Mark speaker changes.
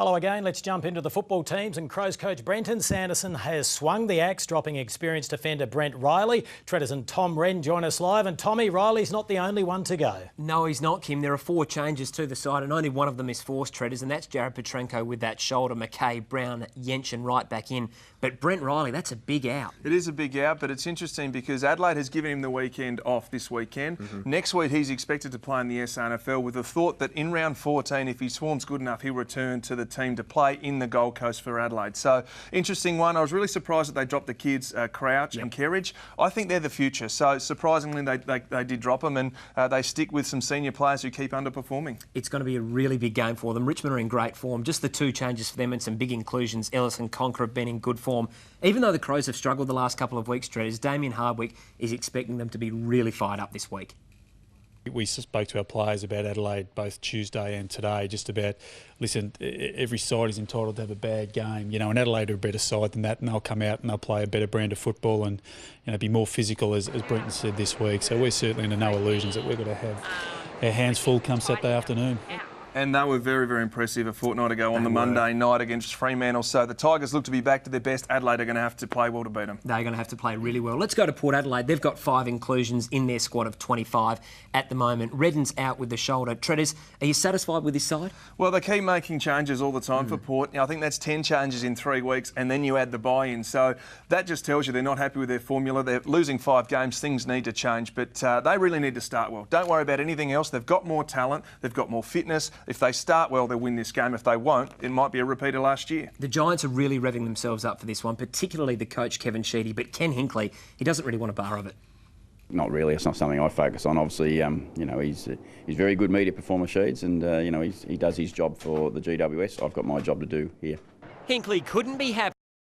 Speaker 1: Hello again, let's jump into the football teams, and Crows coach Brenton Sanderson has swung the axe, dropping experienced defender Brent Riley. Treaders and Tom Wren join us live, and Tommy, Riley's not the only one to go.
Speaker 2: No, he's not, Kim. There are 4 changes to the side and only one of them is forced, Treaders, and that's Jared Petrenko with that shoulder, McKay, Brown, Jensen right back in. But Brent Riley, that's a big out.
Speaker 3: It is a big out, but it's interesting because Adelaide has given him the weekend off this weekend. Next week he's expected to play in the SANFL with the thought that in round 14, if his form's good enough, he'll return to the team to play in the Gold Coast for Adelaide. So, interesting one. I was really surprised that they dropped the kids, Crouch and Kerridge. I think they're the future. So, surprisingly, they did drop them, and they stick with some senior players who keep underperforming.
Speaker 2: It's going to be a really big game for them. Richmond are in great form. Just the 2 changes for them and some big inclusions. Ellis and Conker have been in good form. Even though the Crows have struggled the last couple of weeks, Treaders, Damien Hardwick is expecting them to be really fired up this week.
Speaker 4: We spoke to our players about Adelaide both Tuesday and today, just about, listen, every side is entitled to have a bad game, and Adelaide are a better side than that, and they'll come out and they'll play a better brand of football and be more physical, as Brenton said this week. So we're certainly under no illusions that we're going to have our hands full come Saturday afternoon.
Speaker 3: And they were very, very impressive a fortnight ago on the Monday night against Fremantle. So the Tigers look to be back to their best. Adelaide are going to have to play well to beat them.
Speaker 2: They're going to have to play really well. Let's go to Port Adelaide. They've got 5 inclusions in their squad of 25 at the moment. Redden's out with the shoulder. Treaders, are you satisfied with this side?
Speaker 3: Well, they keep making changes all the time for Port. I think that's 10 changes in 3 weeks, and then you add the buy-in. So that just tells you they're not happy with their formula. They're losing 5 games. Things need to change, but they really need to start well. Don't worry about anything else. They've got more talent. They've got more fitness. If they start well, they'll win this game. If they won't, it might be a repeat of last year.
Speaker 2: The Giants are really revving themselves up for this one, particularly the coach Kevin Sheedy, but Ken Hinkley, he doesn't really want a bar of it.
Speaker 5: Not really. It's not something I focus on. Obviously, he's very good media performer, Sheeds, and he does his job for the GWS. I've got my job to do here.
Speaker 2: Hinkley couldn't be happy.